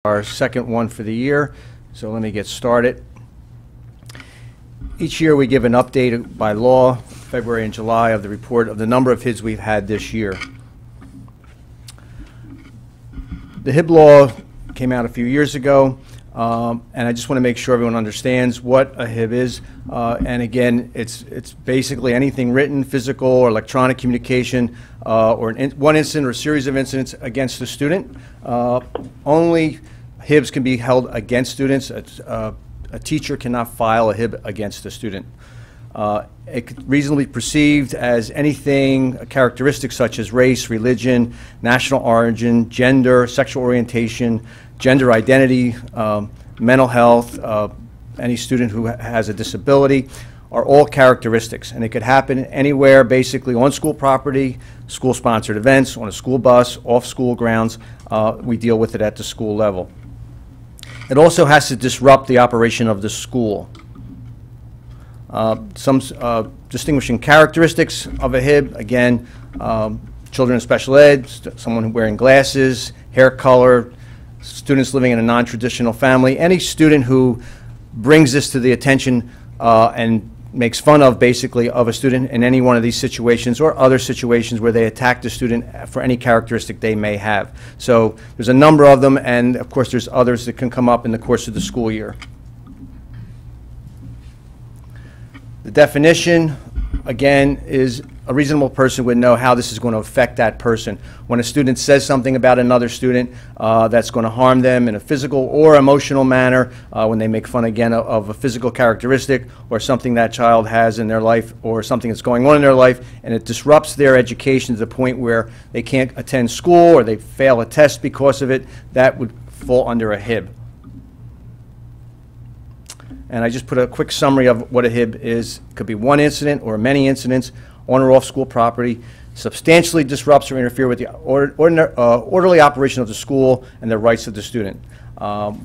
Our second one for the year, so let me get started. Each year we give an update by law, February and July, of the report of the number of HIBs we've had this year. The HIB law came out a few years ago, and I just want to make sure everyone understands what a HIB is. And again, it's basically anything written, physical, or electronic communication, or one incident or a series of incidents against the student. Only HIBs can be held against students. A teacher cannot file a HIB against a student. It could reasonably be perceived as anything, characteristics such as race, religion, national origin, gender, sexual orientation, gender identity, mental health, any student who has a disability, are all characteristics. And it could happen anywhere, basically on school property, school-sponsored events, on a school bus, off school grounds. We deal with it at the school level. It also has to disrupt the operation of the school. Some distinguishing characteristics of a HIB, again, children in special ed, someone wearing glasses, hair color, students living in a non-traditional family, any student who brings this to the attention and makes fun of, basically, of a student in any one of these situations or other situations where they attack the student for any characteristic they may have. So there's a number of them, and of course there's others that can come up in the course of the school year. The definition, again, is a reasonable person would know how this is going to affect that person. When a student says something about another student that's going to harm them in a physical or emotional manner, when they make fun again of a physical characteristic or something that child has in their life or something that's going on in their life, and it disrupts their education to the point where they can't attend school or they fail a test because of it, that would fall under a HIB. And I just put a quick summary of what a HIB is. It could be one incident or many incidents on or off school property, substantially disrupts or interfere with the orderly operation of the school and the rights of the student.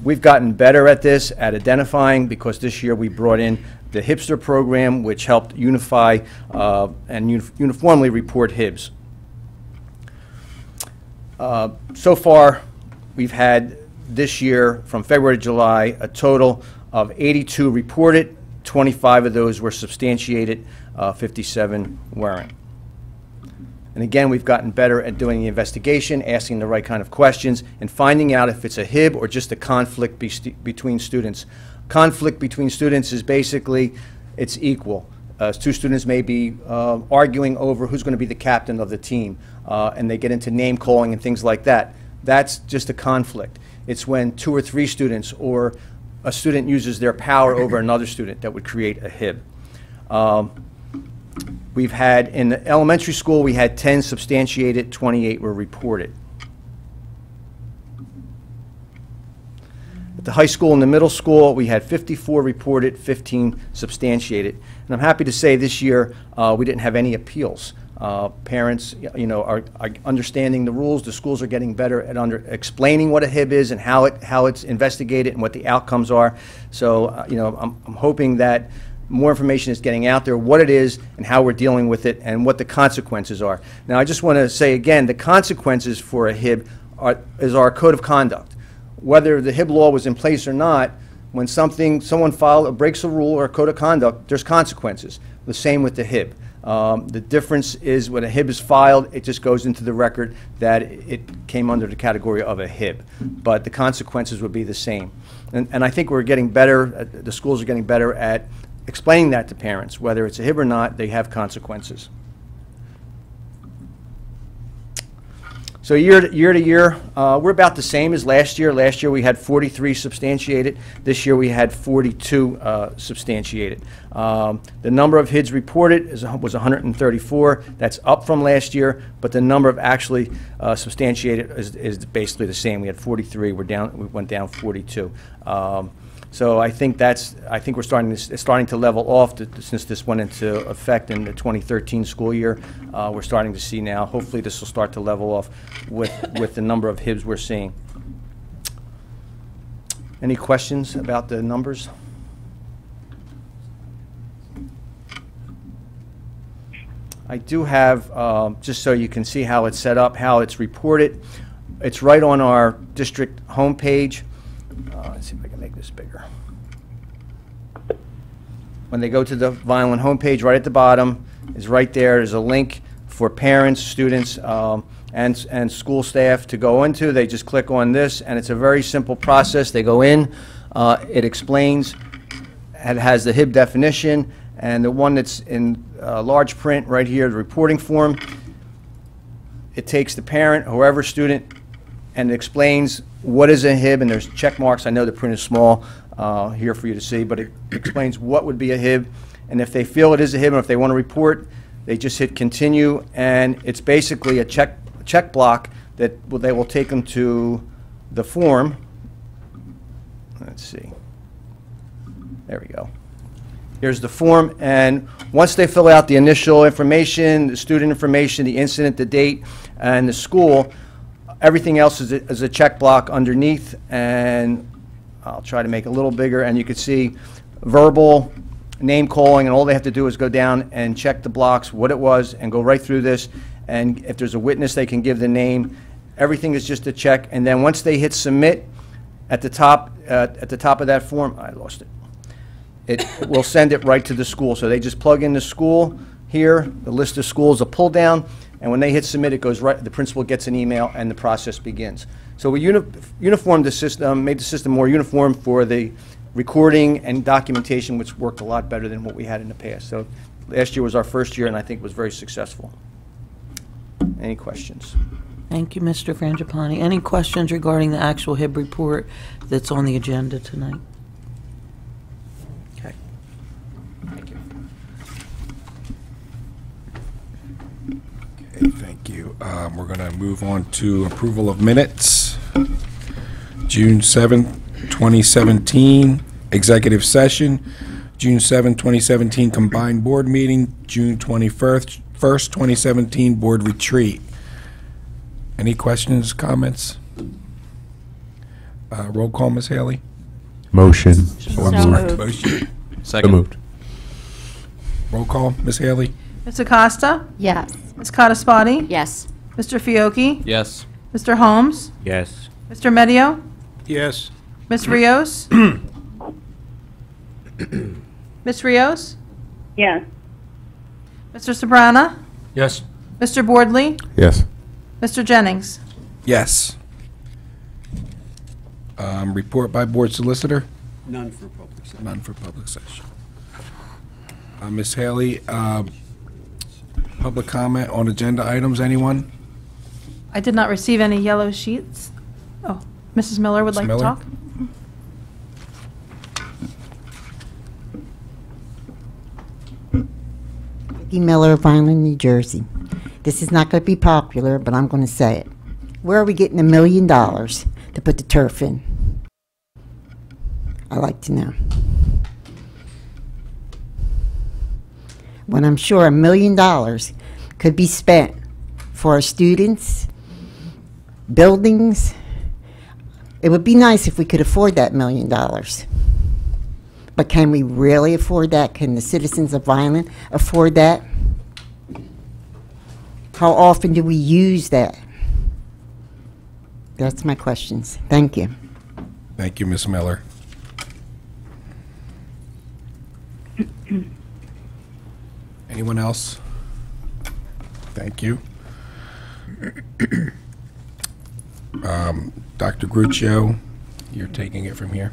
We've gotten better at this, at identifying, because this year we brought in the Hipster program, which helped unify and uniformly report HIBs. So far, we've had this year, from February to July, a total of 82 reported. 25 of those were substantiated, 57 weren't. And again, we've gotten better at doing the investigation, asking the right kind of questions, and finding out if it's a HIB or just a conflict between students. Conflict between students is basically, it's equal. Two students may be arguing over who's going to be the captain of the team, and they get into name calling and things like that. That's just a conflict. It's when two or three students or a student uses their power over another student that would create a HIB. We've had, in the elementary school, we had 10 substantiated, 28 were reported. At the high school and the middle school, we had 54 reported, 15 substantiated. And I'm happy to say this year we didn't have any appeals. Parents, are understanding the rules. The schools are getting better at explaining what a HIB is and how it's investigated and what the outcomes are. So, I'm hoping that more information is getting out there, what it is and how we're dealing with it and what the consequences are. Now, I just want to say again, the consequences for a HIB is our code of conduct. Whether the HIB law was in place or not, when someone breaks a rule or a code of conduct, there's consequences. The same with the HIB. The difference is when a HIB is filed, it just goes into the record that it came under the category of a HIB. But the consequences would be the same. And I think we're getting better, the schools are getting better at explaining that to parents. Whether it's a HIB or not, they have consequences. So year to year, we're about the same as last year. Last year we had 43 substantiated. This year we had 42 substantiated. The number of HIBs reported was 134. That's up from last year, but the number of actually substantiated is basically the same. We had 43. We went down 42. So I think we're starting to level off since this went into effect in the 2013 school year. We're starting to see now. Hopefully, this will start to level off with the number of HIBs we're seeing. Any questions about the numbers? I do have, just so you can see how it's set up, how it's reported. It's right on our district homepage. Let's see if I can make this bigger. When they go to the Vineland homepage, right at the bottom is right there. There's a link for parents, students, and school staff to go into. They just click on this, and it's a very simple process. They go in, it explains, it has the HIB definition, and the one that's in large print right here, the reporting form. It takes the parent, whoever student, and it explains what is a HIB, and there's check marks. I know the print is small here for you to see, but it explains what would be a HIB, and if they feel it is a HIB, and if they want to report, they just hit continue, and it's basically a check block that they will take them to the form. Let's see. There we go. Here's the form, and once they fill out the initial information, the student information, the incident, the date, and the school, everything else is a check block underneath, and I'll try to make it a little bigger, and you can see verbal, name calling, and all they have to do is go down and check the blocks, what it was, and go right through this, and if there's a witness, they can give the name. Everything is just a check, and then once they hit submit, at the top of that form, I lost it. It will send it right to the school. So they just plug in the school here, the list of schools, a pull down, and when they hit submit, it goes right, the principal gets an email, and the process begins. So we uniformed the system, made the system more uniform for the recording and documentation, which worked a lot better than what we had in the past. So last year was our first year, and I think was very successful. Any questions? Thank you, Mr. Frangipani. Any questions regarding the actual HIB report that's on the agenda tonight? Okay. Thank you. Okay, thank you. We're going to move on to approval of minutes. June 7th, 2017, executive session. June 7th, 2017, combined board meeting. June 21st, 2017, board retreat. Any questions, comments? Roll call, Ms. Haley? Motion. So moved. Motion. So moved. Roll call, Ms. Haley? Ms. Acosta? Yes. Ms. Codispoti? Yes. Mr. Fiocchi? Yes. Mr. Holmes? Yes. Mr. Medio? Yes. Ms. Rios? Ms. Rios? Yes. Mr. Sabrana? Yes. Mr. Boardley? Yes. Mr. Jennings? Yes. Report by board solicitor? None for public session. None for public session. Ms. Haley, public comment on agenda items, anyone? I did not receive any yellow sheets. Oh, Mrs. Miller would Ms. like Miller? to talk? Vicki Miller, Vineland, New Jersey. This is not going to be popular, but I'm going to say it. Where are we getting $1 million to put the turf in? I'd like to know. When I'm sure $1 million could be spent for our students, buildings. It would be nice if we could afford that $1 million. But can we really afford that? Can the citizens of Vineland afford that? How often do we use that? That's my questions. Thank you. Thank you, Ms. Miller. Anyone else? Thank you. Dr. Gruccio, you're taking it from here.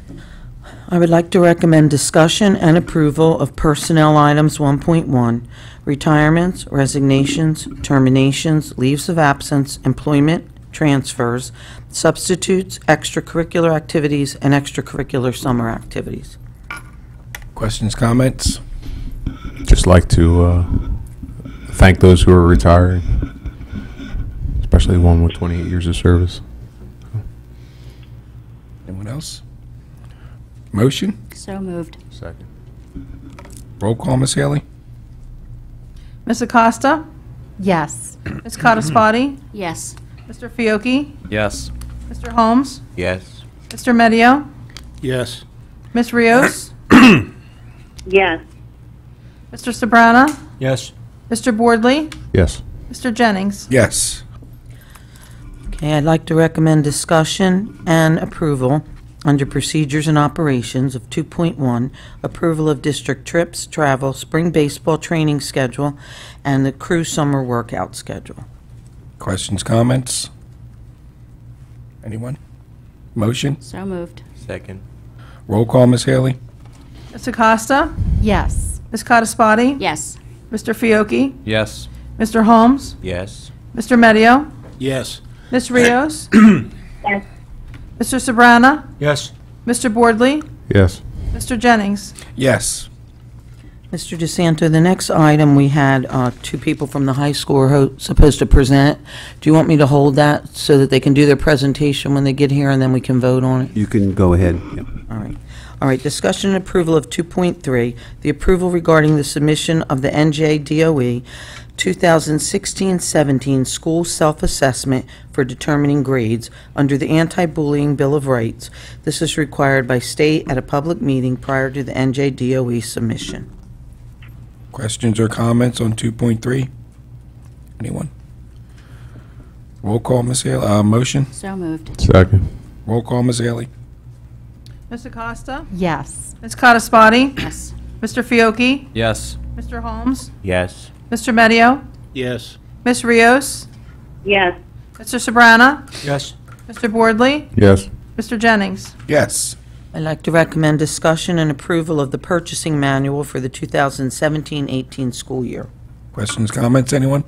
I would like to recommend discussion and approval of personnel items 1.1, retirements, resignations, terminations, leaves of absence, employment, transfers, substitutes, extracurricular activities, and extracurricular summer activities. Questions, comments? Just like to thank those who are retiring, especially one with 28 years of service. Anyone else? Motion? So moved. Second. Roll call, Ms. Haley? Ms. Acosta? Yes. Ms. Codispoti? Yes. Mr. Fiocchi? Yes. Mr. Holmes? Yes. Mr. Medio? Yes. Ms. Rios? Yes. Mr. Sabrana? Yes. Mr. Boardley? Yes. Mr. Jennings? Yes. Okay, I'd like to recommend discussion and approval under Procedures and Operations of 2.1, approval of district trips, travel, spring baseball training schedule, and the crew summer workout schedule. Questions, comments? Anyone? Motion? So moved. Second. Roll call, Ms. Haley? Ms. Acosta? Yes. Ms. Cotespotty? Yes. Mr. Fiocchi? Yes. Mr. Holmes? Yes. Mr. Medio? Yes. Ms. Rios? Yes. Mr. Sabrana? Yes. Mr. Boardley? Yes. Mr. Jennings? Yes. Mr. DeSanto, the next item, we had two people from the high school were supposed to present. Do you want me to hold that so that they can do their presentation when they get here, and then we can vote on it? You can go ahead. Yep. All right. All right, discussion and approval of 2.3, the approval regarding the submission of the NJDOE 2016-17 school self-assessment for determining grades under the Anti-Bullying Bill of Rights. This is required by state at a public meeting prior to the NJDOE submission. Questions or comments on 2.3? Anyone? Roll call, Ms. Haley. Motion? So moved. Second. Roll call, Ms. Haley? Ms. Acosta? Yes. Ms. Cotespotty? Yes. Mr. Fiocchi? Yes. Mr. Holmes? Yes. Mr. Medio? Yes. Ms. Rios? Yes. Mr. Sabrana? Yes. Mr. Boardley? Yes. Mr. Jennings? Yes. I'd like to recommend discussion and approval of the purchasing manual for the 2017-18 school year. Questions, comments, anyone?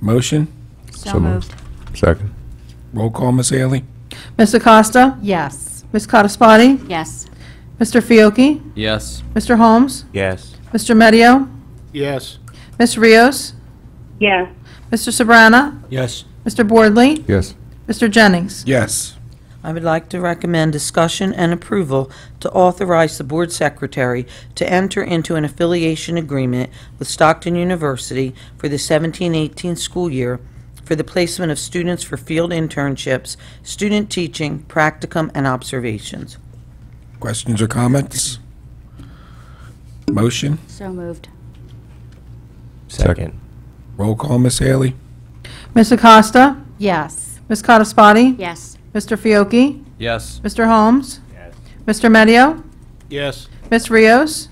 Motion? So moved. Second. Roll call, Ms. Haley? Ms. Acosta? Yes. Ms. Cotespotty? Yes. Mr. Fiocchi? Yes. Mr. Holmes? Yes. Mr. Medio? Yes. Ms. Rios? Yes. Mr. Sabrana? Yes. Mr. Boardley? Yes. Mr. Jennings? Yes. I would like to recommend discussion and approval to authorize the board secretary to enter into an affiliation agreement with Stockton University for the 17-18 school year for the placement of students for field internships, student teaching, practicum, and observations. Questions or comments? Motion? So moved. Second. Roll call, Ms. Haley? Ms. Acosta? Yes. Ms. Cotespotty? Yes. Mr. Fiocchi? Yes. Mr. Holmes? Yes. Mr. Medio? Yes. Ms. Rios?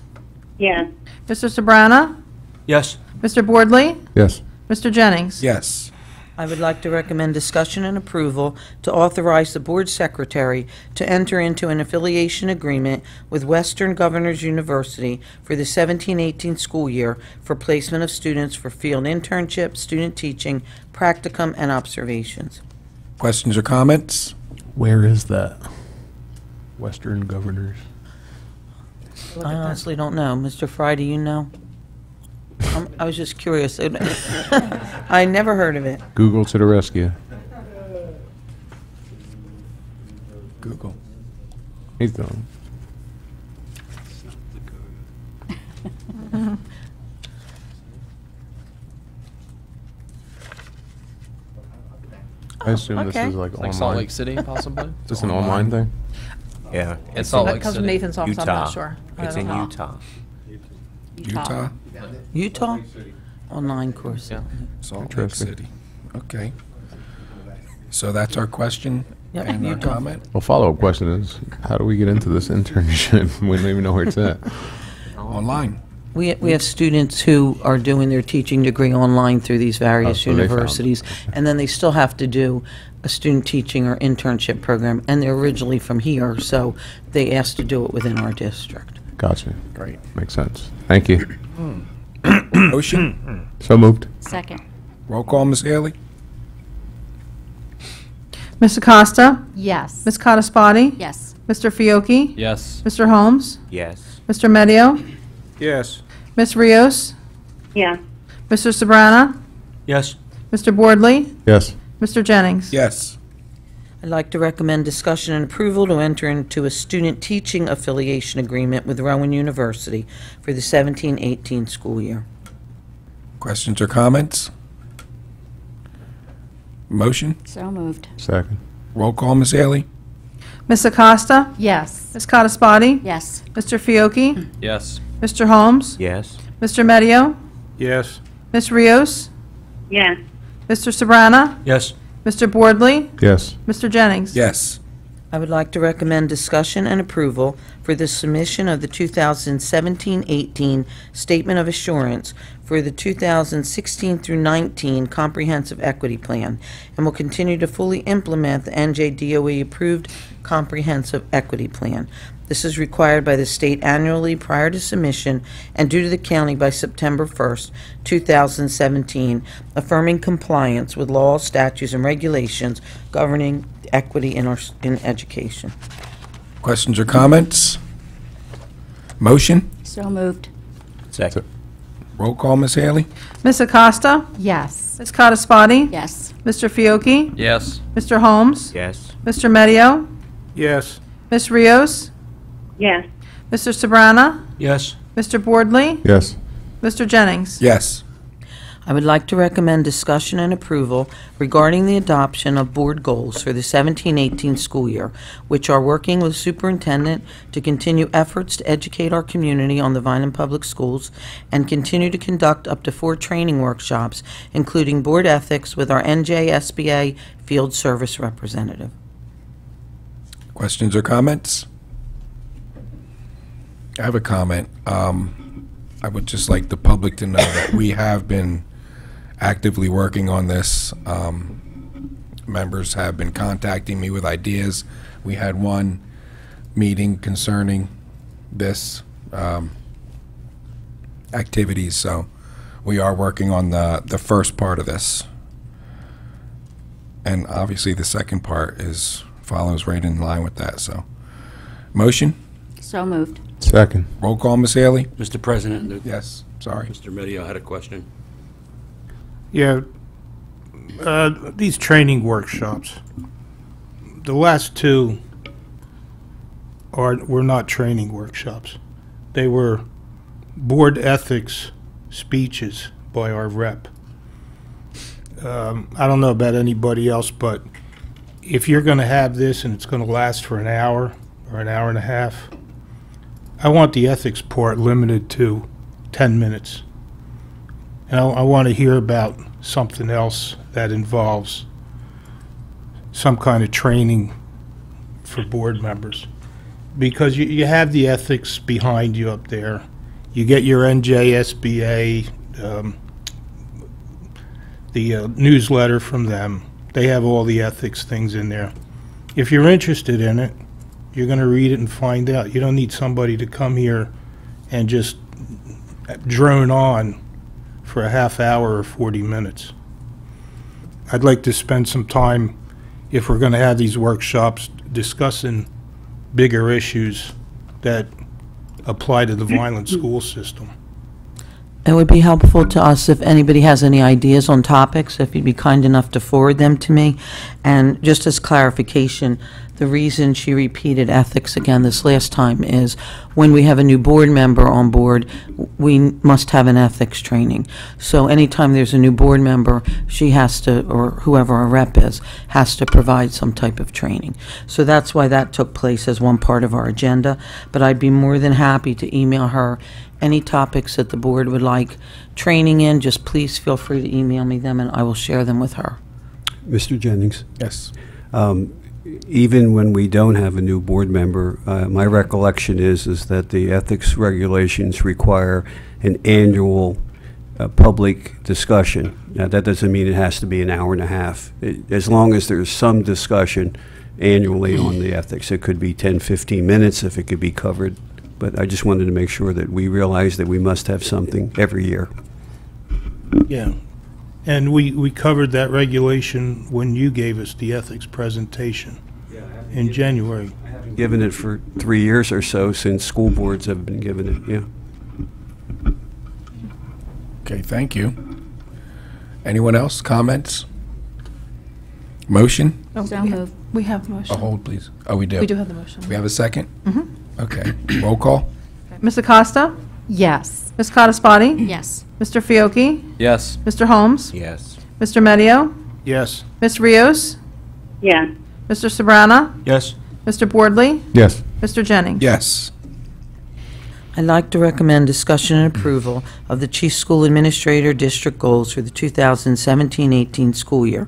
Yes. Mr. Sabrana? Yes. Mr. Boardley? Yes. Mr. Jennings? Yes. I would like to recommend discussion and approval to authorize the board secretary to enter into an affiliation agreement with Western Governors University for the 17-18 school year for placement of students for field internships, student teaching, practicum, and observations. Questions or comments? Where is that? Western Governors. I honestly don't know. Mr. Fry, do you know? I was just curious. I never heard of it. Google to the rescue. Google. He's done. I assume Okay. this is like Like Salt online. Lake City, possibly? Is this an online thing? Yeah. It's Salt That Lake comes from City. Nathan's office, I'm Utah. not sure. I It's don't in know. Utah. Utah? Utah? Online course. Yeah. Salt Lake Interesting. City. Okay. So that's our question Yep, and our Utah. comment? Well, follow-up question is, how do we get into this internship? We don't even know where it's at. Online. We have students who are doing their teaching degree online through these various so they found it. universities, and then they still have to do a student teaching or internship program, and they're originally from here, so they asked to do it within our district. Gotcha. Great. Makes sense. Thank you. Motion? So moved. Second. Roll call, Ms. Haley? Ms. Acosta? Yes. Ms. Cotespotty? Yes. Mr. Fiocchi? Yes. Mr. Holmes? Yes. Mr. Medio? Yes. Ms. Rios? Yes. Mr. Sabrana? Yes. Mr. Boardley? Yes. Mr. Jennings? Yes. I'd like to recommend discussion and approval to enter into a student teaching affiliation agreement with Rowan University for the 17-18 school year. Questions or comments? Motion? So moved. Second. Roll call, Ms. Haley? Ms. Acosta? Yes. Ms. Cotespotty? Yes. Mr. Fiocchi? Yes. Mr. Holmes? Yes. Mr. Medio? Yes. Ms. Rios? Yes. Mr. Sabrana? Yes. Mr. Boardley, Yes. Mr. Jennings. Yes. I would like to recommend discussion and approval for the submission of the 2017-18 Statement of Assurance for the 2016 through 19 Comprehensive Equity Plan, and will continue to fully implement the NJDOE-approved Comprehensive Equity Plan. This is required by the state annually prior to submission and due to the county by September 1st, 2017, affirming compliance with laws, statutes, and regulations governing equity in education. Questions or comments? Motion? So moved. Second. Roll call, Ms. Haley? Ms. Acosta, Yes. Ms. Codispoti, Yes. Mr. Fiocchi, Yes. Mr. Holmes, Yes. Mr. Medio, Yes. Ms. Rios, yes, Mr. Sabrana, Yes. Mr. Boardley, Yes. Mr. Jennings. Yes. I would like to recommend discussion and approval regarding the adoption of board goals for the 17-18 school year, which are working with superintendent to continue efforts to educate our community on the Vineland Public Schools and continue to conduct up to 4 training workshops, including board ethics with our NJSBA field service representative. Questions or comments? I have a comment. I would just like the public to know that we have been actively working on this. Members have been contacting me with ideas. We had one meeting concerning this activities, so we are working on the first part of this. And obviously the second part follows right in line with that, so. Motion? So moved. Second. Roll call, Ms. Haley? Mr. President, Yes, sorry. Mr. Medio had a question. Yeah, these training workshops, the last 2 were not training workshops. They were board ethics speeches by our rep. I don't know about anybody else, but if you're going to have this and it's going to last for an hour or an hour and a half, I want the ethics part limited to 10 minutes. And I want to hear about something else that involves some kind of training for board members. Because you have the ethics behind you up there. You get your NJSBA, the newsletter from them. They have all the ethics things in there. If you're interested in it, you're going to read it and find out. You don't need somebody to come here and just drone on for a half hour or 40 minutes. I'd like to spend some time, if we're going to have these workshops, discussing bigger issues that apply to the Vineland school system. It would be helpful to us if anybody has any ideas on topics, if you'd be kind enough to forward them to me. And just as clarification, the reason she repeated ethics again this last time is when we have a new board member on board, we must have an ethics training. So anytime there's a new board member, she has to, or whoever our rep is, has to provide some type of training. So that's why that took place as one part of our agenda. But I'd be more than happy to email her any topics that the board would like training in. Just please feel free to email me them and I will share them with her. Mr. Jennings, Yes. even when we don't have a new board member, my recollection is that the ethics regulations require an annual public discussion. Now, that doesn't mean it has to be an hour and a half. As long as there's some discussion annually on the ethics, it could be 10, 15 minutes if it could be covered. But I just wanted to make sure that we realize that we must have something every year. Yeah. And we covered that regulation when you gave us the ethics presentation in January. I haven't given it for 3 years or so since school boards have been given it, yeah. Okay, thank you. Anyone else? Comments? Motion? Oh, So we have- moved. We have the motion. A hold, please. Oh, we do? We do have the motion. We have a second? Okay. Roll call? Ms. Acosta, Yes. Ms. Codispoti, Yes. Mr. Fiocchi, Yes. Mr. Holmes, Yes. Mr. Medio, Yes. Ms. Rios, yes, Mr. Sabrana, Yes. Mr. Boardley, Yes. Mr. Jennings. Yes. I'd like to recommend discussion and approval of the Chief School Administrator District Goals for the 2017-18 school year,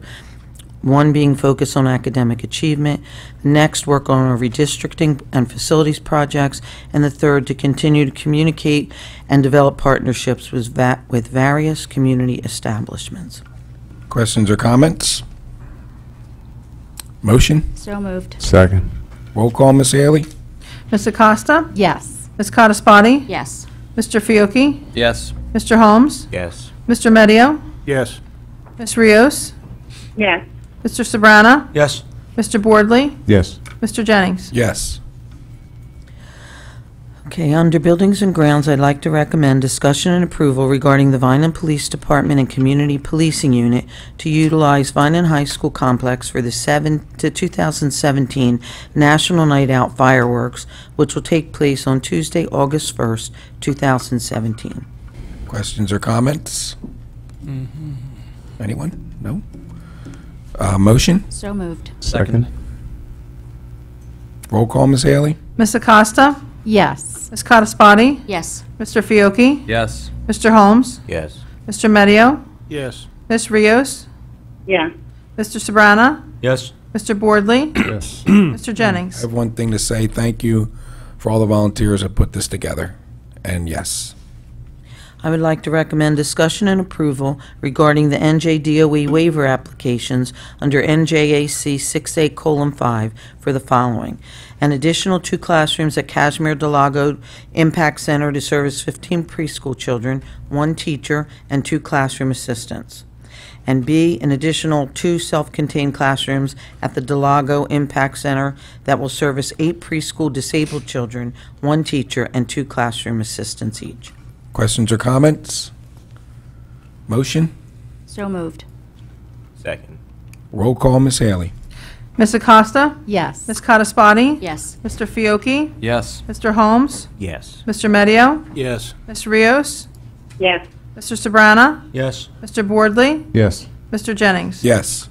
one being focused on academic achievement, the next work on our redistricting and facilities projects, and the third to continue to communicate and develop partnerships with various community establishments. Questions or comments? Motion? So moved. Second. Roll call, Ms. Haley? Ms. Acosta? Yes. Ms. Codispoti? Yes. Mr. Fiocchi? Yes. Mr. Holmes? Yes. Mr. Medio? Yes. Ms. Rios? yes, Mr. Sabrana? Yes. Mr. Boardley? Yes. Mr. Jennings? Yes. Okay, under Buildings and Grounds, I'd like to recommend discussion and approval regarding the Vineland Police Department and Community Policing Unit to utilize Vineland High School complex for the 2017 National Night Out fireworks, which will take place on Tuesday, August 1st, 2017. Questions or comments? Anyone? No? Motion? So moved. Second. Roll call, Ms. Haley? Ms. Acosta? Yes. Ms. Codispoti? Yes. Mr. Fiocchi? Yes. Mr. Holmes? Yes. Mr. Medio? Yes. Ms. Rios? yes, Mr. Sabrana? Yes. Mr. Boardley? Yes. Mr. I Jennings? have one thing to say. Thank you for all the volunteers that put this together. And yes. I would like to recommend discussion and approval regarding the NJDOE waiver applications under NJAC 68:5 for the following: an additional 2 classrooms at Casimir Del Lago Impact Center to service 15 preschool children, 1 teacher, and 2 classroom assistants. And B, an additional 2 self-contained classrooms at the Del Lago Impact Center that will service 8 preschool disabled children, 1 teacher, and 2 classroom assistants each. Questions or comments? Motion? So moved. Second. Roll call, Ms. Haley? Ms. Acosta? Yes. Ms. Codispoti? Yes. Mr. Fiocchi? Yes. Mr. Holmes? Yes. Mr. Medio? Yes. Ms. Rios? yes, Mr. Sabrana? Yes. Mr. Boardley? Yes. Mr. Jennings? Yes.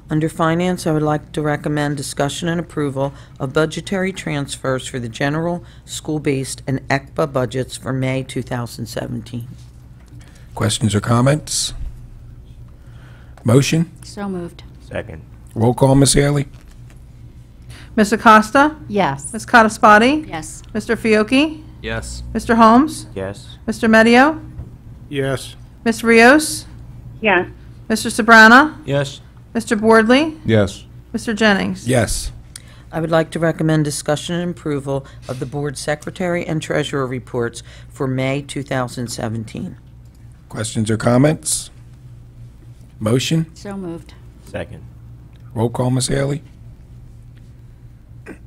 Under Finance, I would like to recommend discussion and approval of budgetary transfers for the general, school-based, and ECBA budgets for May 2017. Questions or comments? Motion? So moved. Second. Roll call, Ms. Haley? Ms. Acosta? Yes. Ms. Codispoti? Yes. Mr. Fiocchi? Yes. Mr. Holmes? Yes. Mr. Medio? Yes. Ms. Rios? yes, Mr. Sabrana? Yes. Mr. Boardley? Yes. Mr. Jennings? Yes. I would like to recommend discussion and approval of the Board Secretary and Treasurer reports for May 2017. Questions or comments? Motion? So moved. Second. Roll call, Ms. Haley?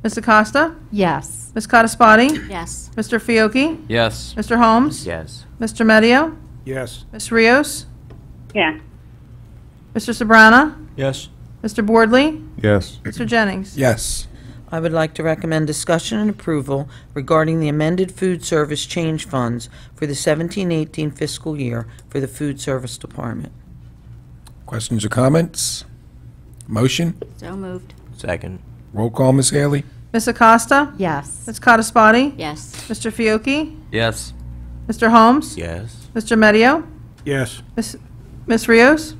Ms. Acosta? Yes. Ms. Codispoti? Yes. Mr. Fiocchi? Yes. Mr. Holmes? Yes. Mr. Medio? Yes. Ms. Rios? yes, Mr. Sabrana? Yes. Mr. Boardley? Yes. Mr. Jennings? Yes. I would like to recommend discussion and approval regarding the amended food service change funds for the 17-18 fiscal year for the Food Service Department. Questions or comments? Motion? So moved. Second. Roll call, Ms. Haley? Ms. Acosta? Yes. Ms. Codispoti? Yes. Mr. Fiocchi? Yes. Mr. Holmes? Yes. Mr. Medio? Yes. Ms. Rios?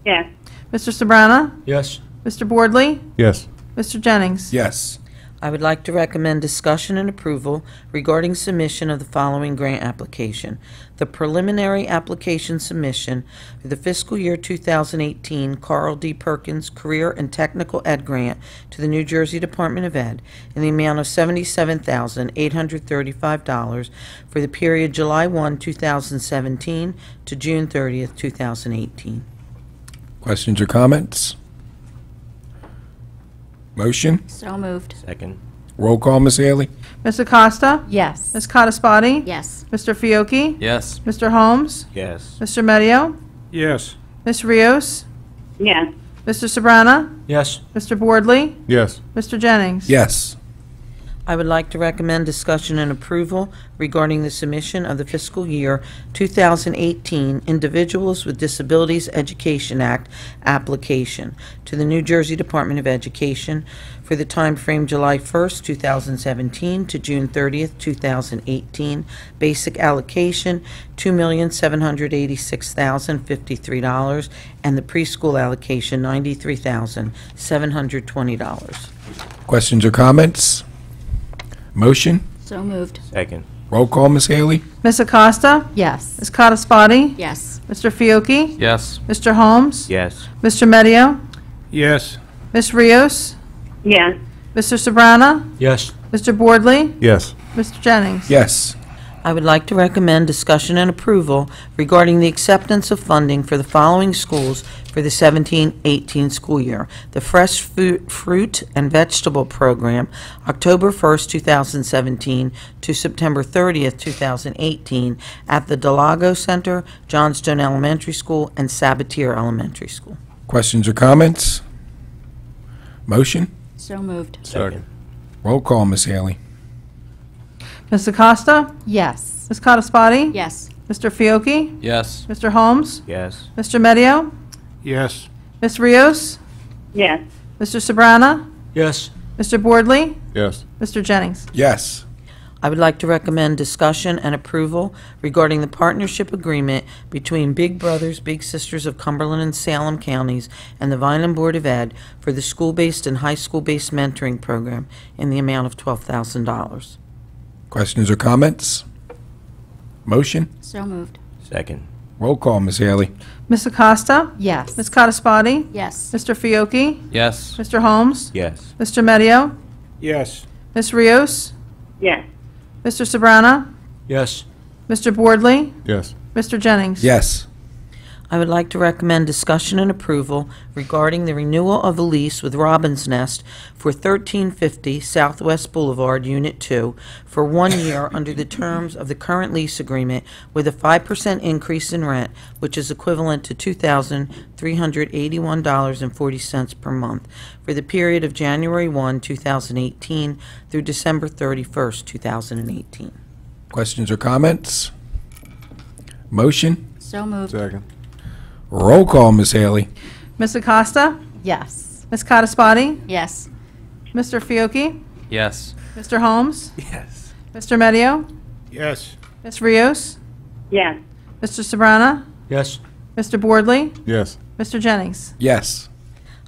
yes, Mr. Sabrana? Yes. Mr. Boardley? Yes. Mr. Jennings? Yes. I would like to recommend discussion and approval regarding submission of the following grant application. The preliminary application submission for the fiscal year 2018 Carl D. Perkins Career and Technical Ed Grant to the New Jersey Department of Ed in the amount of $77,835 for the period July 1, 2017 to June 30th, 2018. Questions or comments? Motion? So moved. Second. Roll call, Ms. Haley? Ms. Acosta? Yes. Ms. Codispoti? Yes. Mr. Fiocchi? Yes. Mr. Holmes? Yes. Mr. Medio? Yes. Ms. Rios? yes, Mr. Sabrana? Yes. Mr. Boardley? Yes. Mr. Jennings? Yes. I would like to recommend discussion and approval regarding the submission of the fiscal year 2018 Individuals with Disabilities Education Act application to the New Jersey Department of Education for the time frame July 1st, 2017 to June 30th, 2018. Basic allocation, $2,786,053, and the preschool allocation, $93,720. Questions or comments? Motion? So moved. Second. Roll call, Ms. Haley? Ms. Acosta? Yes. Ms. Codispoti? Yes. Mr. Fiocchi? Yes. Mr. Holmes? Yes. Mr. Medio? Yes. Ms. Rios? yes, Mr. Sabrana? Yes. Mr. Boardley? Yes. Mr. Jennings? Yes. I would like to recommend discussion and approval regarding the acceptance of funding for the following schools for the 17-18 school year. The Fresh Fruit and Vegetable Program, October 1st, 2017 to September 30th, 2018 at the Delago Center, Johnstone Elementary School, and Sabatier Elementary School. Questions or comments? Motion? So moved. Second. Roll call, Ms. Haley? Ms. Acosta? Yes. Ms. Codispoti? Yes. Mr. Fiocchi? Yes. Mr. Holmes? Yes. Mr. Medio? Yes. Ms. Rios? yes, Mr. Sabrana? Yes. Mr. Boardley? Yes. Mr. Jennings? Yes. I would like to recommend discussion and approval regarding the partnership agreement between Big Brothers Big Sisters of Cumberland and Salem counties and the Vineland Board of Ed for the school-based and high school-based mentoring program in the amount of $12,000. Questions or comments? Motion? So moved. Second. Roll call, Ms. Haley? Ms. Acosta? Yes. Ms. Codispoti? Yes. Mr. Fiocchi? Yes. Mr. Holmes? Yes. Mr. Medio? Yes. Ms. Rios? yes, Mr. Sabrana? Yes. Mr. Boardley? Yes. Mr. Jennings? Yes. I would like to recommend discussion and approval regarding the renewal of the lease with Robin's Nest for 1350 Southwest Boulevard, Unit 2, for 1 year under the terms of the current lease agreement with a 5% increase in rent, which is equivalent to $2,381.40 per month, for the period of January 1, 2018 through December 31st, 2018. Questions or comments? Motion? So moved. Second. Roll call, Ms. Haley? Ms. Acosta? Yes. Ms. Codispoti? Yes. Mr. Fiocchi? Yes. Mr. Holmes? Yes. Mr. Medio? Yes. Ms. Rios? yes, Mr. Sabrana? Yes. Mr. Boardley? Yes. Mr. Jennings? Yes.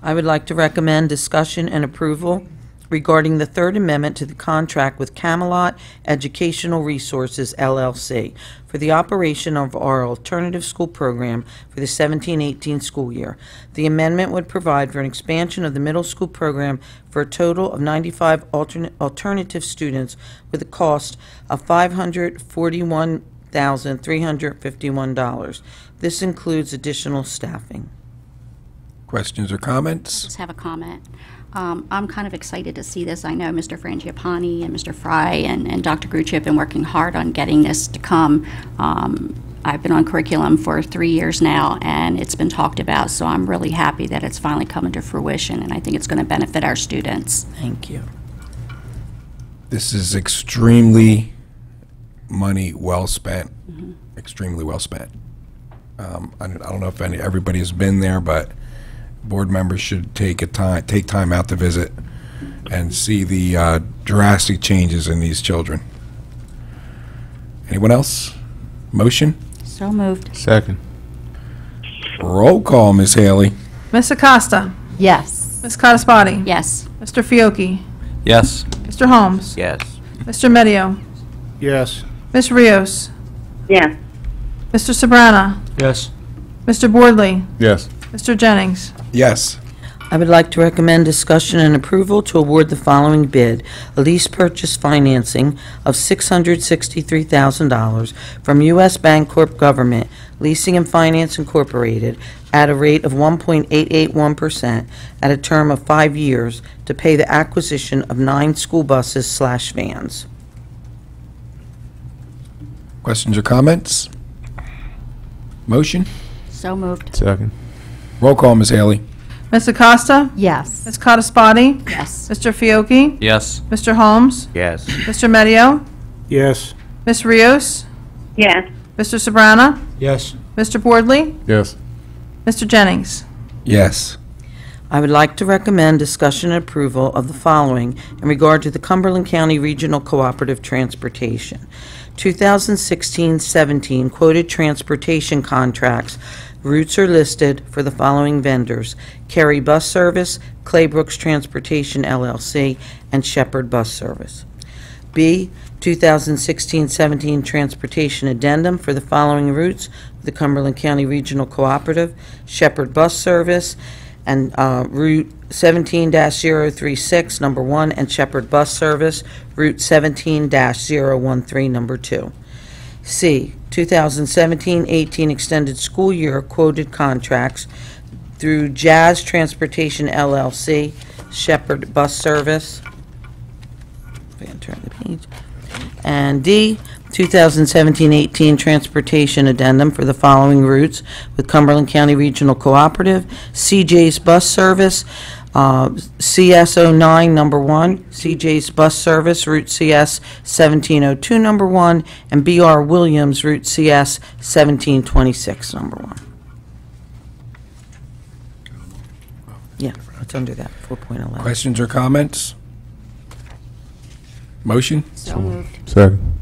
I would like to recommend discussion and approval regarding the Third Amendment to the contract with Camelot Educational Resources, LLC, for the operation of our alternative school program for the 17-18 school year. The amendment would provide for an expansion of the middle school program for a total of 95 alternative students with a cost of $541,351. This includes additional staffing. Questions or comments? Just have a comment. I'm kind of excited to see this. I know Mr. Frangipani and Mr. Fry and Dr. Grucci have been working hard on getting this to come. I've been on curriculum for 3 years now, and it's been talked about, so I'm really happy that it's finally coming to fruition, and I think it's going to benefit our students. Thank you. This is extremely money well spent. Extremely well spent. I don't know if everybody has been there, but board members should take time out to visit and see the drastic changes in these children. Anyone else? Motion? So moved. Second. Roll call, Ms. Haley. Ms. Acosta? Yes. Ms. Codispoti? Yes. Mr. Fiocchi? Yes. Mr. Holmes? Yes. Mr. Medio? Yes. Ms. Rios? yes, Mr. Sabrana? Yes. Mr. Boardley? Yes. Mr. Jennings? Yes. I would like to recommend discussion and approval to award the following bid: a lease purchase financing of $663,000 from U.S. Bancorp Government Leasing and Finance Incorporated at a rate of 1.881% at a term of 5 years to pay the acquisition of 9 school buses/vans. Questions or comments? Motion? So moved. Second. Roll call, Ms. Haley. Ms. Acosta? Yes. Ms. Codispoti? Yes. Mr. Fiocchi? Yes. Mr. Holmes? Yes. Mr. Medio? Yes. Ms. Rios? Yes. Mr. Sabrana? Yes. Mr. Boardley? Yes. Mr. Jennings? Yes. I would like to recommend discussion and approval of the following in regard to the Cumberland County Regional Cooperative Transportation. 2016-17 quoted transportation contracts. Routes are listed for the following vendors: Cary Bus Service, Claybrooks Transportation LLC, and Shepherd Bus Service. B, 2016-17 transportation addendum for the following routes: the Cumberland County Regional Cooperative, Shepherd Bus Service, and Route 17-036, number 1, and Shepherd Bus Service, Route 17-013, number 2. C, 2017-18 extended school year quoted contracts through Jazz Transportation LLC, Shepherd Bus Service. If I can turn the page. And D, 2017-18 transportation addendum for the following routes with Cumberland County Regional Cooperative: CJ's Bus Service, CS09 number 1, CJ's Bus Service, Route CS 1702 number 1, and BR Williams, Route CS 1726 number 1. Yeah, it's under that, 4.11. Questions or comments? Motion? So moved. Second.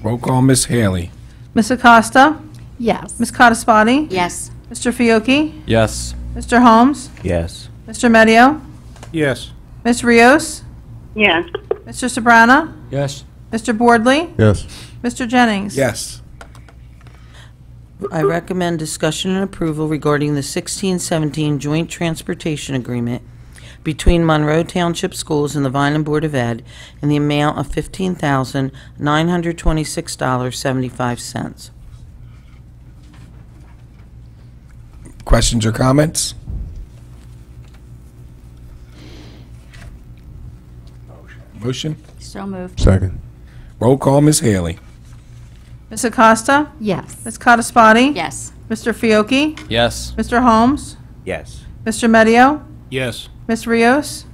Roll call, Ms. Haley. Ms. Acosta? Yes. Ms. Codispoti? Yes. Mr. Fiocchi? Yes. Mr. Holmes? Yes. Mr. Medio? Yes. Ms. Rios? Yes. Mr. Sabrana? Yes. Mr. Boardley? Yes. Mr. Jennings? Yes. I recommend discussion and approval regarding the 16-17 joint transportation agreement between Monroe Township Schools and the Vineland Board of Ed in the amount of $15,926.75. Questions or comments? Motion? So moved. Second. Roll call, Ms. Haley. Ms. Acosta? Yes. Ms. Codispoti? Yes. Mr. Fiocchi? Yes. Mr. Holmes? Yes. Mr. Medio? Yes. Ms. Rios?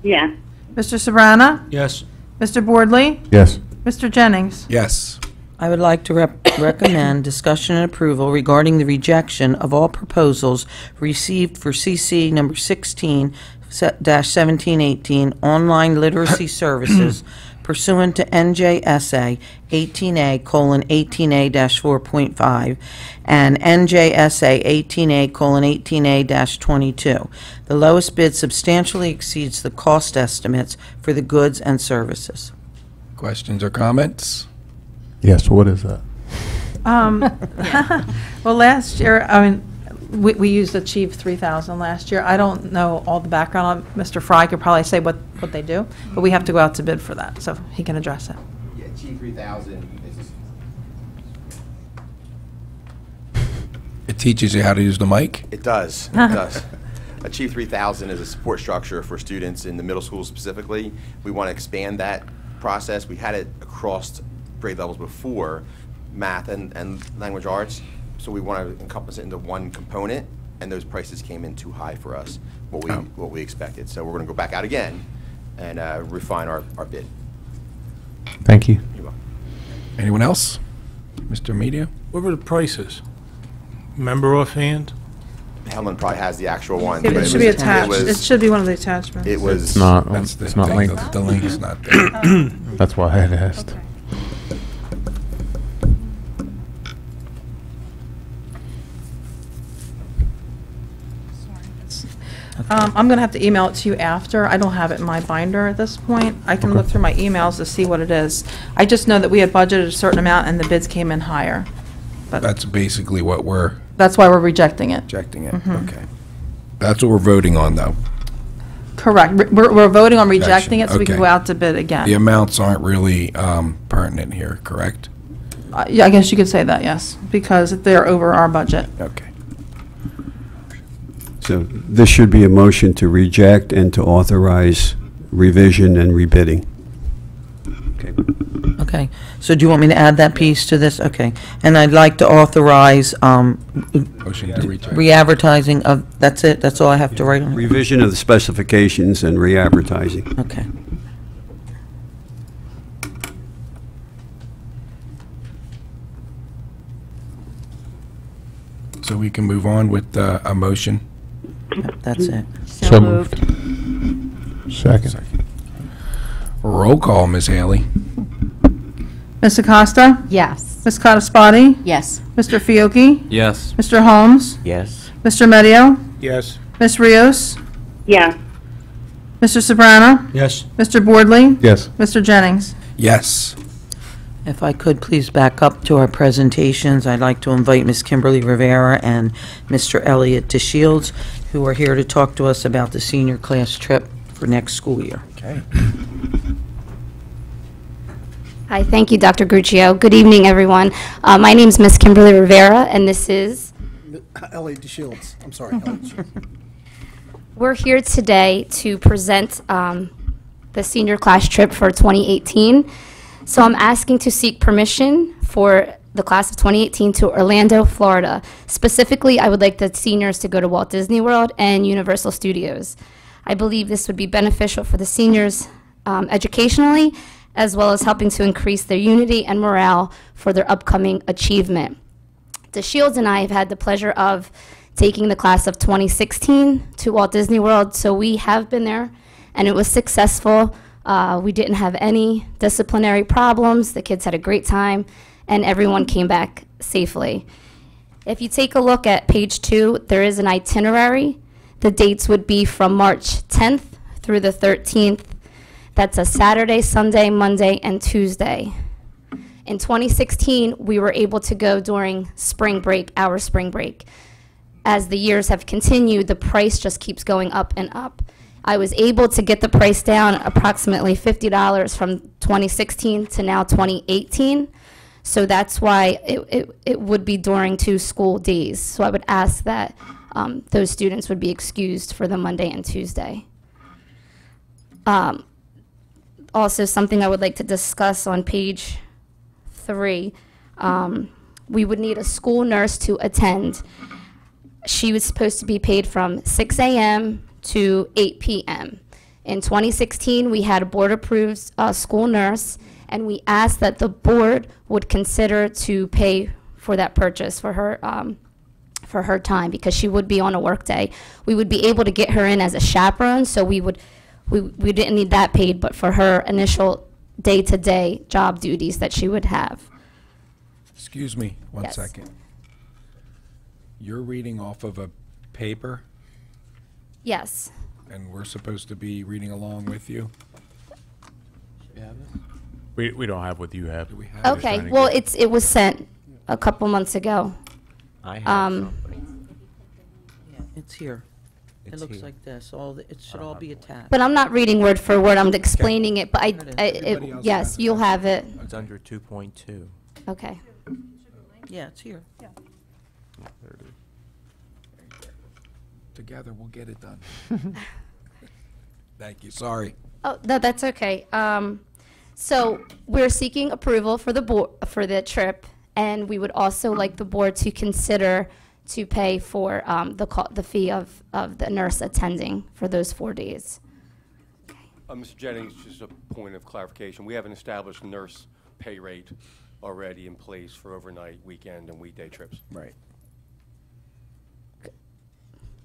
Yes. Mr. Sabrana? Yes. Mr. Boardley? Yes. Mr. Jennings? Yes. I would like to recommend discussion and approval regarding the rejection of all proposals received for CC number 16-1718 online literacy services pursuant to NJSA 18A:18A-4.5 and NJSA 18A:18A-22. The lowest bid substantially exceeds the cost estimates for the goods and services. Questions or comments? Yes, what is that? Well, last year, I mean, we used Achieve 3000 last year. I don't know all the background on Mr. Fry could probably say what they do, but we have to go out to bid for that, so he can address it. Yeah, G3000 is It teaches you how to use the mic? it does. It does. Achieve 3000 is a support structure for students in the middle school specifically. We want to expand that process. We had it across grade levels before, math and language arts, so we want to encompass it into one component, and those prices came in too high for us, what we expected. So we're going to go back out again and refine our bid. Thank you. You're welcome. Anyone else? Mr. Media? What were the prices? Remember offhand? Helen probably has the actual one. It but should be was- attached. It should be one of the attachments. It was. It's not, That's the it's not thing, linked. The link is not there. That's why I had asked. I'm going to have to email it to you after. I don't have it in my binder at this point. I can look through my emails to see what it is. I just know that we had budgeted a certain amount and the bids came in higher. But That's basically what we're that's why we're rejecting it. rejecting it. Okay. That's what we're voting on, though. Correct. We're voting on rejecting it so we can Okay. go out to bid again. The amounts aren't really pertinent here, correct? Yeah, I guess you could say that, yes, because they're over our budget. Okay. So this should be a motion to reject and to authorize revision and rebidding. Okay. Okay. Okay, so do you want me to add that piece to this? Okay, and I'd like to authorize Motion to recheck. re-advertising of, that's it, that's all I have to write on it? Revision of the specifications and re-advertising. Okay. So we can move on with a motion. That's it. So moved. Second. Roll call, Ms. Haley. Ms. Acosta? Yes. Ms. Cottasparty? Yes. Mr. Fiocchi? Yes. Mr. Holmes? Yes. Mr. Medio? Yes. Ms. Rios? Yes. Mr. Sobrano? Yes. Mr. Boardley? Yes. Mr. Jennings? Yes. If I could please back up to our presentations, I'd like to invite Ms. Kimberly Rivera and Mr. Elliot DeShields, who are here to talk to us about the senior class trip for next school year. Okay. Hi, thank you, Dr. Gruccio. Good evening, everyone. My name's Miss Kimberly Rivera, and this is... Elliot DeShields. I'm sorry, Elliot DeShields. We're here today to present the senior class trip for 2018. So I'm asking to seek permission for the class of 2018 to Orlando, Florida. Specifically, I would like the seniors to go to Walt Disney World and Universal Studios. I believe this would be beneficial for the seniors educationally, as well as helping to increase their unity and morale for their upcoming achievement. DeShields and I have had the pleasure of taking the class of 2016 to Walt Disney World, so we have been there, and it was successful. We didn't have any disciplinary problems. The kids had a great time, and everyone came back safely. If you take a look at page 2, there is an itinerary. The dates would be from March 10th through the 13th. That's a Saturday, Sunday, Monday, and Tuesday. In 2016, we were able to go during spring break, our spring break. As the years have continued, the price just keeps going up and up. I was able to get the price down approximately $50 from 2016 to now 2018. So that's why it would be during 2 school days. So I would ask that those students would be excused for the Monday and Tuesday. Also, something I would like to discuss on page 3, we would need a school nurse to attend. She was supposed to be paid from 6 a.m. to 8 p.m. In 2016, we had a board-approved school nurse, and we asked that the board would consider to pay for that purchase for her time, because she would be on a work day. We would be able to get her in as a chaperone, so we didn't need that paid, but for her initial day-to-day job duties that she would have. Excuse me, one Yes. second. You're reading off of a paper, Yes. and we're supposed to be reading along with you? We don't have what you have. Do we have it? Okay, well, it was sent a couple months ago. I have something. Yeah, it's here. It It's looks here. like this. It should all be attached. But I'm not reading word for word, I'm explaining it, but Everybody else yes, has you'll it. have it. It's under 2.2. Okay. Yeah, it's here. Together, we'll get it done. Thank you, sorry. Oh, no, that's okay. So we're seeking approval for the board, for the trip, and we would also like the board to consider to pay for the fee of the nurse attending for those 4 days. Mr. Jennings, just a point of clarification. We have an established nurse pay rate already in place for overnight, weekend, and weekday trips. Right.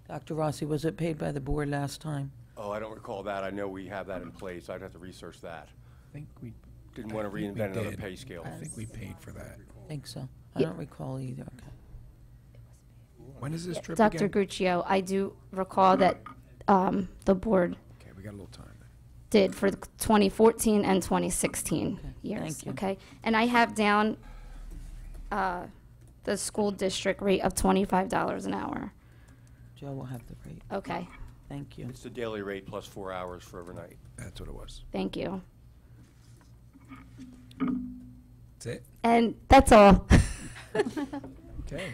Dr. Rossi, was it paid by the board last time? Oh, I don't recall that. I know we have that in place. I'd have to research that. I think we Didn't want to I think we reinvent another did. pay scale. I think we paid for that. I think so. I don't recall either. Okay. When is this trip Dr. again? Gruccio, I do recall that the board Okay, we got a little time then. did for the 2014 and 2016 years. thank you. Okay, and I have down the school district rate of $25 an hour. Joe will have the rate. Okay, Thank you. It's the daily rate plus 4 hours for overnight. That's what it was. thank you. That's it? And that's all. Okay.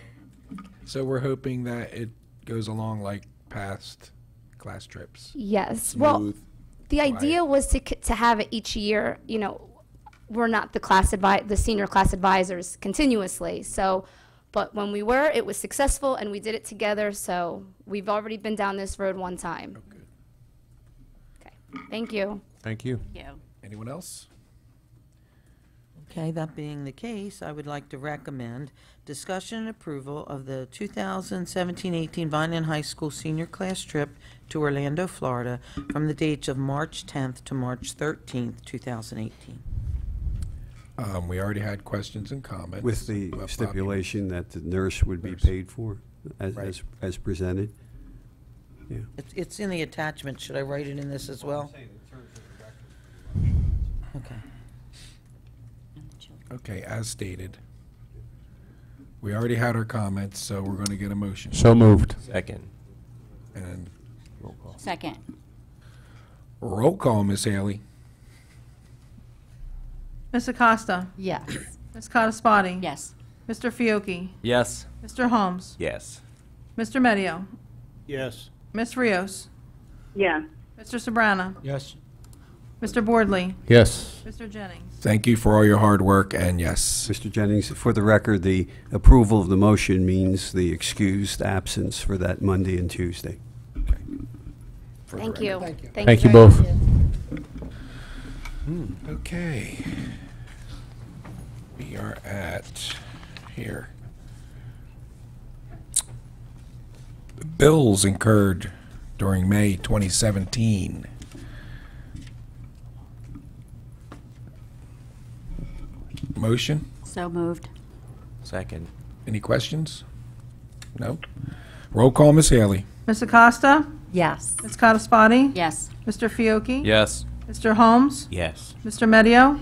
So we're hoping that it goes along like past class trips. Yes. Well, Smooth, the quiet. idea was to have it each year. You know, we're not the senior class advisors continuously. So, but when we were, it was successful, and we did it together. So we've already been down this road one time. Okay. Thank you. Thank you. Anyone else? Okay, that being the case, I would like to recommend discussion and approval of the 2017-18 Vineland High School senior class trip to Orlando, Florida, from the dates of March 10th to March 13th, 2018. We already had questions and comments. With the Bobby. stipulation that the nurse would be paid for as presented? Yeah. It's in the attachment. Should I write it in this as well? Okay. Okay, as stated. We already had our comments, so we're going to get a motion. So moved. Second. And Roll call. Second. roll call, Miss Haley. Ms. Acosta? Yes. Ms. Codispoti? Yes. Mr. Fiocchi? Yes. Mr. Holmes? Yes. Mr. Medio? Yes. Ms. Rios? Yes. Mr. Sabrana? Yes. Mr. Boardley? Yes. Mr. Jennings? Thank you for all your hard work, and yes. Mr. Jennings, for the record, the approval of the motion means the excused absence for that Monday and Tuesday. For the Thank record. you. Thank you very both. much. Okay. We are at here. The bills incurred during May 2017. Motion? So moved. Second. Any questions? No? Roll call, Miss Haley. Ms. Acosta? Yes. Ms. Codispoti? Yes. Mr. Fiocchi? Yes. Mr. Holmes? Yes. Mr. Medio?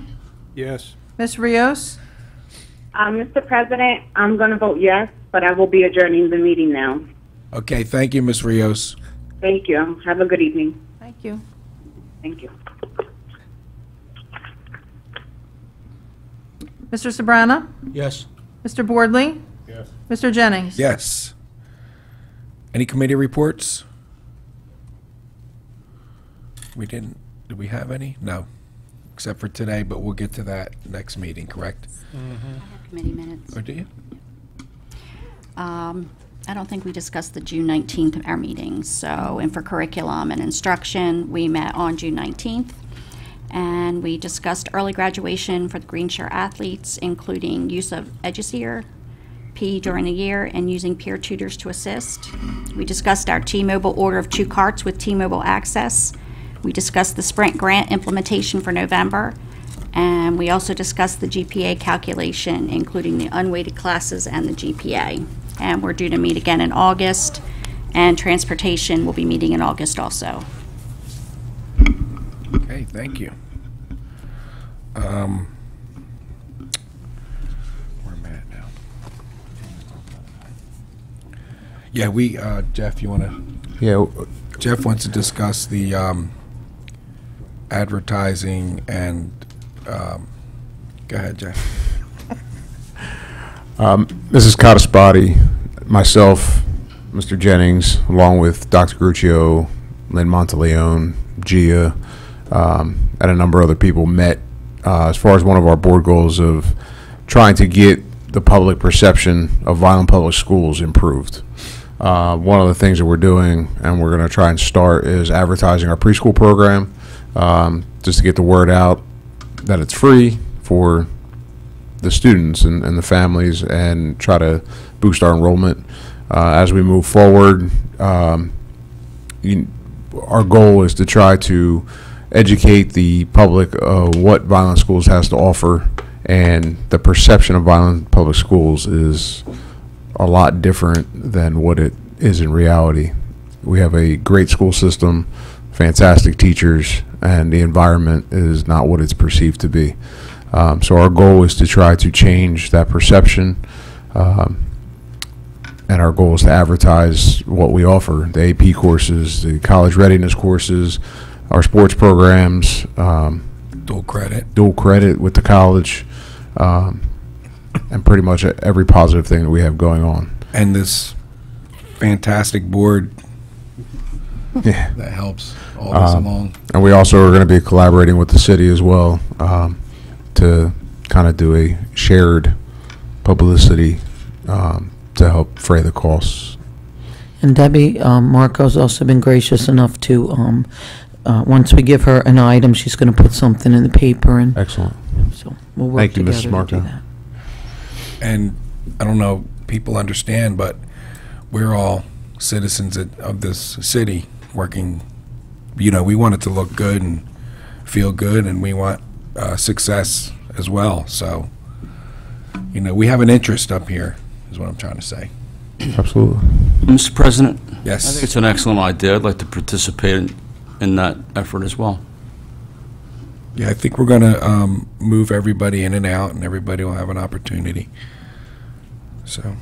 Yes. Ms. Rios? Mr. President, I'm going to vote yes, but I will be adjourning the meeting now. Okay, thank you, Miss Rios. Thank you. Have a good evening. Thank you. Thank you. Mr. Sabrana? Yes. Mr. Boardley? Yes. Mr. Jennings? Yes. Any committee reports? We didn't, did we have any? No, except for today, but we'll get to that next meeting, correct? I have committee minutes. Or do you? I don't think we discussed the June 19th, our meetings. So, and for curriculum and instruction, we met on June 19th. And we discussed early graduation for the Green Shirt athletes, including use of EduSeer, P during the year, and using peer tutors to assist. We discussed our T-Mobile order of 2 carts with T-Mobile access. We discussed the Sprint grant implementation for November. And we also discussed the GPA calculation, including the unweighted classes and the GPA. And we're due to meet again in August, and transportation will be meeting in August also. Okay, thank you. Where am I at now? Yeah, we, Jeff, you want to? Yeah. Jeff wants to discuss the advertising and, go ahead, Jeff. Mrs. Codispoti, myself, Mr. Jennings, along with Dr. Gruccio, Lynn Monteleone, Gia, and a number of other people met as far as one of our board goals of trying to get the public perception of Vineland Public Schools improved. One of the things that we're doing, and we're going to try and start, is advertising our preschool program, just to get the word out that it's free for the students and the families, and try to boost our enrollment. As we move forward, our goal is to try to educate the public of what Vineland Schools has to offer, and the perception of Vineland Public Schools is a lot different than what it is in reality. We have a great school system, fantastic teachers, and the environment is not what it's perceived to be. So our goal is to try to change that perception, and our goal is to advertise what we offer: the AP courses, the college readiness courses, our sports programs, Dual credit. dual credit with the college, and pretty much every positive thing that we have going on. And this fantastic board Yeah. that helps all this along. And we also are going to be collaborating with the city as well, to kind of do a shared publicity to help fray the costs. And Debbie, Marco's also been gracious enough to, once we give her an item, she's going to put something in the paper, and Excellent. so we'll work Thank you, together Mrs. to Marco. do that. And I don't know, people understand, but we're all citizens of this city working, you know, we want it to look good and feel good, and we want success as well. So, you know, we have an interest up here, is what I'm trying to say. Absolutely. Mr. President? Yes. I think it's an excellent idea. I'd like to participate in that effort as well. Yeah, I think we're going to move everybody in and out, and everybody will have an opportunity. So,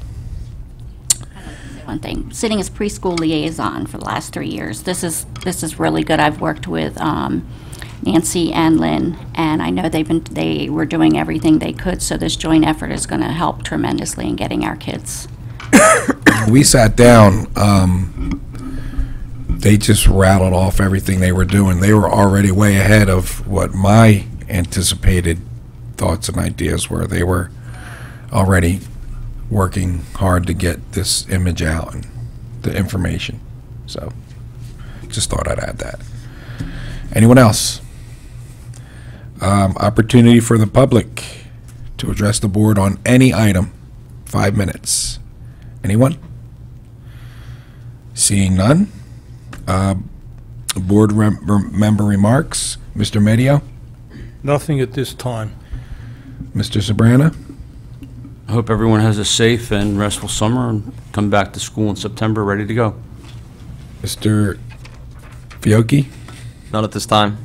One thing, sitting as preschool liaison for the last 3 years, this is really good. I've worked with Nancy and Lynn, and I know they were doing everything they could, so this joint effort is going to help tremendously in getting our kids. we sat down, they just rattled off everything they were doing. They were already way ahead of what my anticipated thoughts and ideas were. They were already working hard to get this image out and the information. So just thought I'd add that. Anyone else? Opportunity for the public to address the board on any item. 5 minutes. Anyone? Seeing none. Board member remarks. Mr. Medio? Nothing at this time. Mr. Sabrana? I hope everyone has a safe and restful summer and come back to school in September ready to go. Mr. Fiocchi? Not at this time.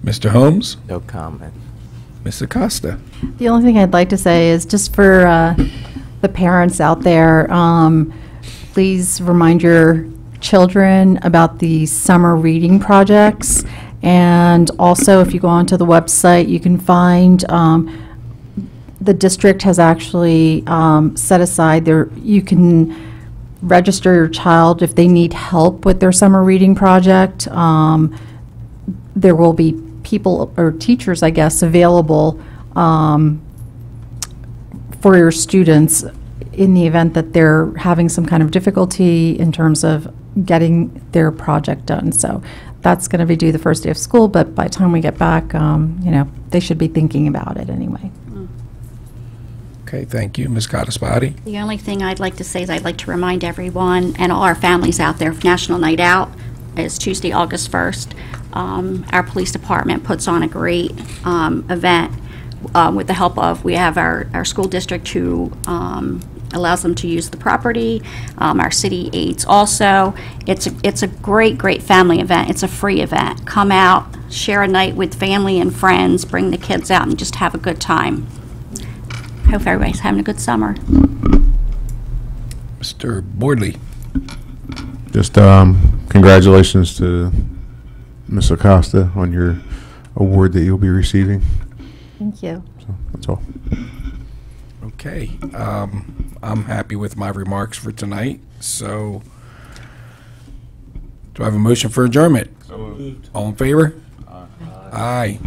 Mr. Holmes? No comment. Mr. Costa? The only thing I'd like to say is just for the parents out there, please remind your children about the summer reading projects. And also, if you go onto the website, you can find the district has actually set aside there. You can register your child if they need help with their summer reading project. There will be people or teachers, I guess, available for your students in the event that they're having some kind of difficulty in terms of getting their project done. So that's going to be due the first day of school, but by the time we get back, you know, they should be thinking about it anyway. Okay, thank you. Ms. Cottaspati? The only thing I'd like to say is I'd like to remind everyone and all our families out there, National Night Out is Tuesday, August 1st. Our police department puts on a great event with the help of, we have our school district who allows them to use the property. Our city aides also. It's a great family event. It's a free event. Come out, share a night with family and friends, bring the kids out and just have a good time. Hope everybody's having a good summer. Mr. Boardley? Just congratulations to Ms. Acosta on your award that you'll be receiving. Thank you. So that's all. Okay. I'm happy with my remarks for tonight. So, do I have a motion for adjournment? All in favor? Aye.